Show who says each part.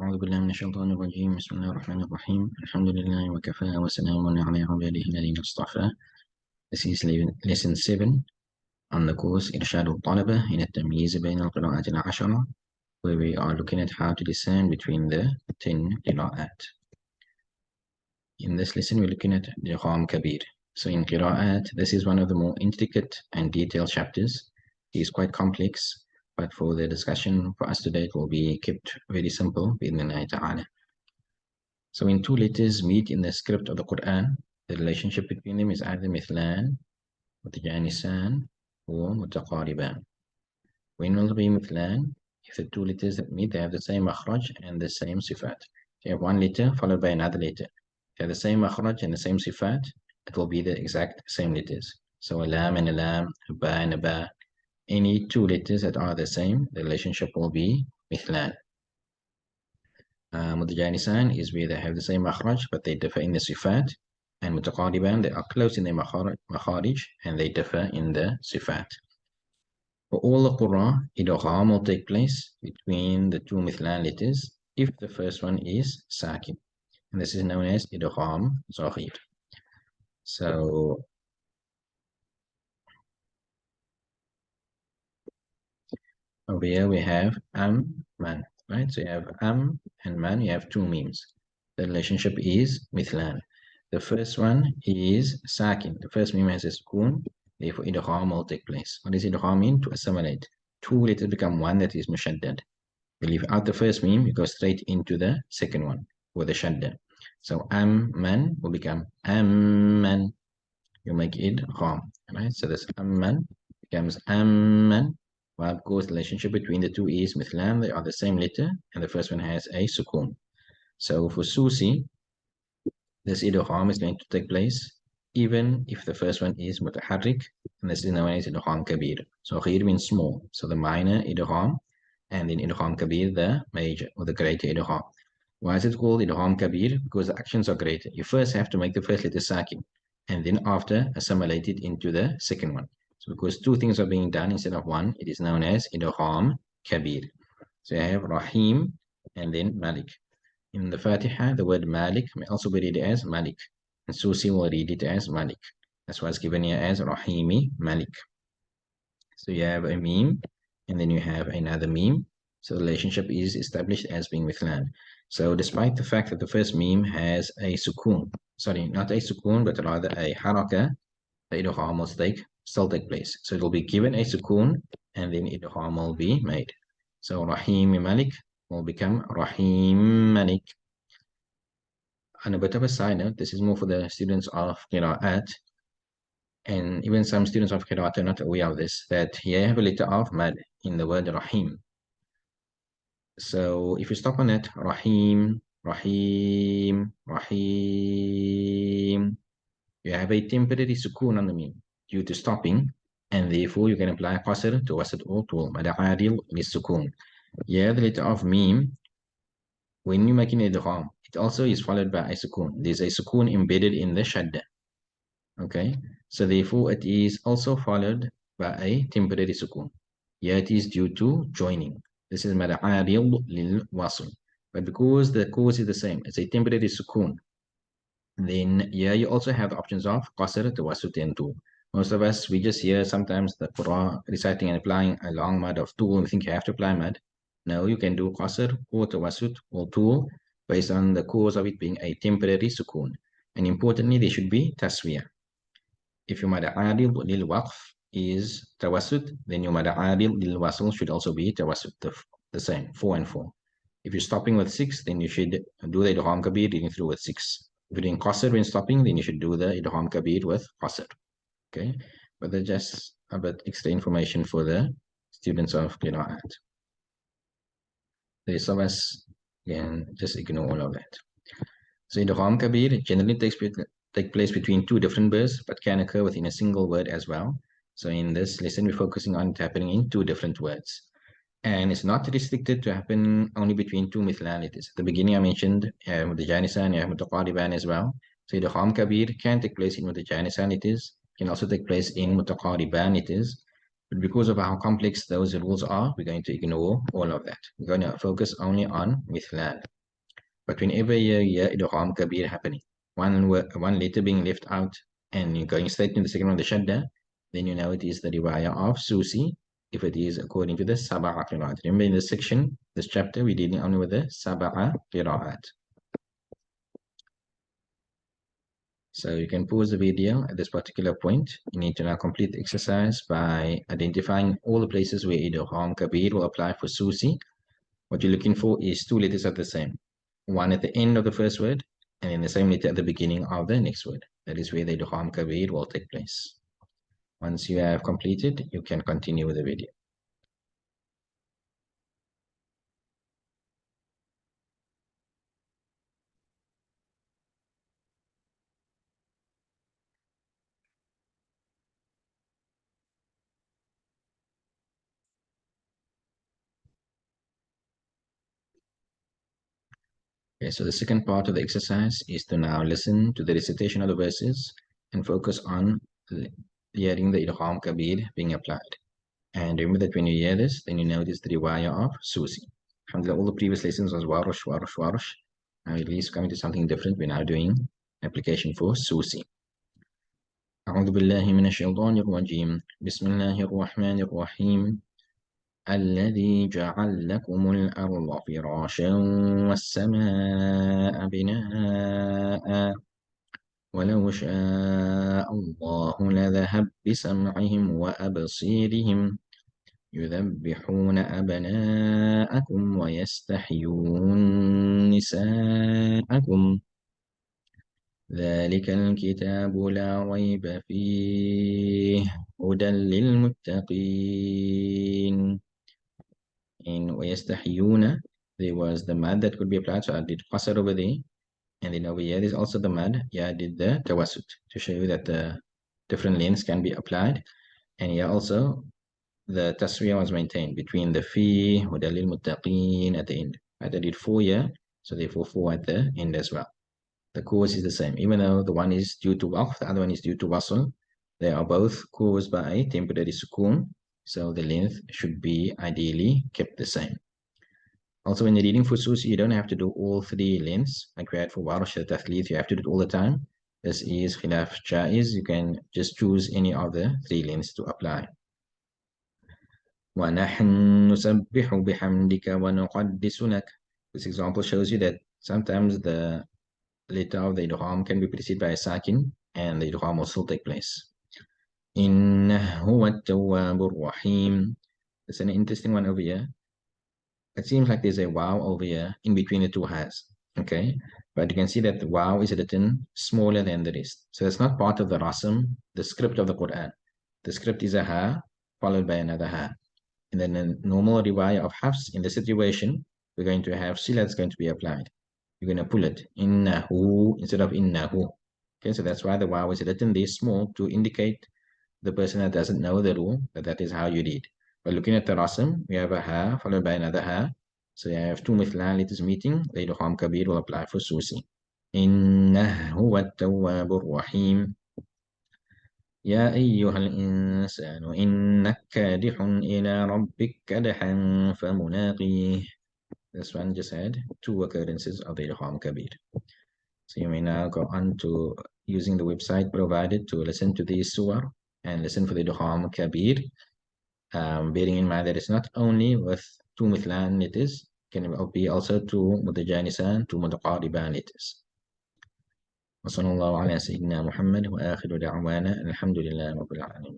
Speaker 1: أعوذ بالله من الشيطان الرجيم. بسم الله الرحمن الرحيم. الحمد لله وكفى وسلام على عباده الذين اصطفى. This is lesson 7 on the course إرشاد الطلبة إلى التمييز بين القراءات العشرة, where we are looking at how to discern between the 10 قراءات. In this lesson we're looking at Idgham Kabir. So in qira'at, this is one of the more intricate and detailed chapters. It is quite complex, but for the discussion for us today, it will be kept very simple, bi'idhnillahi ta'ala. So when two letters meet in the script of the Quran, the relationship between them is either mithlan, mutajanisan, or mutaqariban. When will it be mithlan? If the two letters that meet, they have the same makhraj and the same sifat. If you have one letter followed by another letter, if you have the same makhraj and the same sifat, it will be the exact same letters. So a lam and a lam, a ba and a ba. Any two letters that are the same, the relationship will be mithlan. Mutajanisan is where they have the same makhraj, but they differ in the sifat. And mutaqariban, they are close in their makharij, and they differ in the sifat. For all the Qur'an, idgham will take place between the two mithlan letters if the first one is sakin. And this is known as idgham zaghir. So over here we have man, right? So you have and man, you have two memes. The relationship is mithlan. The first one is sakin. The first meme has a sukoon, therefore idgham will take place. What does idgham mean? To assimilate. Two letters become one that is mushaddad. You leave out the first meme, you go straight into the second one with the shadda. So man will become amman. You make it idgham, right? So this amman becomes amman. Well, of course, the relationship between the two is mithlan. They are the same letter, and the first one has a sukoon. So for Susi, this idgham is going to take place even if the first one is mutaharrik, and this is known as idgham kabir. So ghir means small, so the minor idgham, and then idgham kabir, the major or the greater idgham. Why is it called idgham kabir? Because the actions are greater. You first have to make the first letter sakin, and then after assimilate it into the second one. So because two things are being done instead of one, it is known as idgham kabir. So I have Rahim and then Malik. In the Fatiha, the word Malik may also be read as Malik. And Susi will read it as Malik. That's why it's given here as Rahimi Malik. So you have a meme, and then you have another meme. So the relationship is established as being mithlan. So despite the fact that the first meme has a sukoon, sorry, not a sukoon, but rather a haraka, the idgham will still take place. So it will be given a sukoon, and then idgham will be made. So Rahim Malik will become Rahim Malik. On a bit of a side note, this is more for the students of Qira'at, and even some students of Qira'at are not aware of this, that here you have a letter of Mad in the word Rahim. So if you stop on it, Rahim, Rahim, Rahim, you have a temporary sukoon on the meme due to stopping, and therefore you can apply qasr to wasat or to mada'adil lis-sukoon. Here the letter of meme, when you make an idgham, it also is followed by a sukoon. There's a sukoon embedded in the shadda. Okay, so therefore it is also followed by a temporary sukoon. Here it is due to joining. This is mada'adil lil-wasl. But because the cause is the same, it's a temporary sukoon, then here you also have the options of qasr, tawassut, and tul. Most of us, we just hear sometimes the Quran reciting and applying a long mad of tul, and we think you have to apply mad. No, you can do qasr or tawassut or tul based on the cause of it being a temporary sukoon. And importantly, there should be taswiyah. If your mada'adil lil waqf is tawassut, then your mada'adil lil wasl should also be tawassut, the same, 4 and 4. If you're stopping with 6, then you should do the idgham kabir reading through with 6. If you're doing qasr when stopping, then you should do the idgham kabir with qasr. Okay, but that's just a bit extra information for the students of Qira'at. The rest of us can just ignore all of that. So idgham kabir generally takes place between two different words, but can occur within a single word as well. So in this lesson, we're focusing on it happening in two different words. And it's not restricted to happen only between two mithlan letters. At the beginning, I mentioned mutajanisan, you have mutaqariban as well. So idgham kabir can take place in mutajanisan letters, can also take place in mutaqariban letters. But because of how complex those rules are, we're going to ignore all of that. We're going to focus only on mithlan. But whenever you hear idgham kabir happening, one letter being left out and you're going straight to the second one, the shadda, then you know it is the riwayah of Susi, if it is according to the Saba'a Qira'at. Remember in this section, this chapter, we're dealing only with the Saba'a Qira'at. So you can pause the video at this particular point. You need to now complete the exercise by identifying all the places where idgham kabir will apply for Susi. What you're looking for is two letters of the same. One at the end of the first word, and then the same letter at the beginning of the next word. That is where the idgham kabir will take place. Once you have completed, you can continue with the video. Okay, so the second part of the exercise is to now listen to the recitation of the verses and focus on hearing the idgham kabir being applied. And remember that when you hear this, then you know it is the riwayah of Susi. Alhamdulillah, all the previous lessons was warush, warush, warush. Now at least coming to something different, we're now doing application for Susi. أعوذ بالله من الشيطان الرجيم بسم الله الرحمن الرحيم الذي جعل لكم الأرض فراشا والسماء بناء ولو شاء الله لذهب بسمعهم وأبصيرهم يذبحون أبناءكم ويستحيون نساءكم ذلك الكتاب لا ريب فيه هدى للمتقين. In ويستحيون, there was the mad that could be applied, so I did qasr over there, and then over here there's also the mad. Yeah, I did the tawassut to show you that the different lengths can be applied, and here also the taswiyah was maintained between the fi, huda lil muttaqeen at the end. Right, I did 4 here, so therefore 4 at the end as well. The cause is the same, even though the one is due to waqf, the other one is due to wasl. They are both caused by a temporary sukoon, so the length should be ideally kept the same. Also, when you're reading for susi, you don't have to do all 3 lengths. Like we had for warush tathlith, you have to do it all the time. This is khilaf jaiz. You can just choose any of the 3 lengths to apply. وَنَحْنُ نُسَبِّحُ بِحَمْدِكَ وَنُقَدِّسُ لَكَ. This example shows you that sometimes the letter of the idgham can be preceded by a sakin, and the idgham will still take place. إِنَّهُ هُوَ التَّوَّابُ الرَّحِيمُ. There's an interesting one over here. It seems like there's a wow over here in between the 2 has. Okay, but you can see that the wow is written smaller than the rest. So it's not part of the rasm, the script of the Quran. The script is a ha followed by another ha. And then the normal riwayah of Hafs, in this situation, we're going to have sila that's going to be applied. You're going to pull it, innahu, instead of innahu. Okay, so that's why the waw is written this small to indicate the person that doesn't know the rule, that is how you read. But looking at the rasm, we have a ha followed by another ha. So you have 2 mithlan letters meeting, the idgham kabir will apply for susi. Innahu wat-tawwabur rahim. يا أيها الإنسان إنك كادح إلى ربك كدحا فملاقيه. This one just had 2 occurrences of the idgham kabir. So you may now go on to using the website provided to listen to these surah and listen for the idgham kabir. Bearing in mind that it's not only with 2 mithlan letters, can be also 2 mutajanisan, 2 mutaqariban letters. وصلى الله على سيدنا محمد وآخر دعوانا الحمد لله رب العالمين.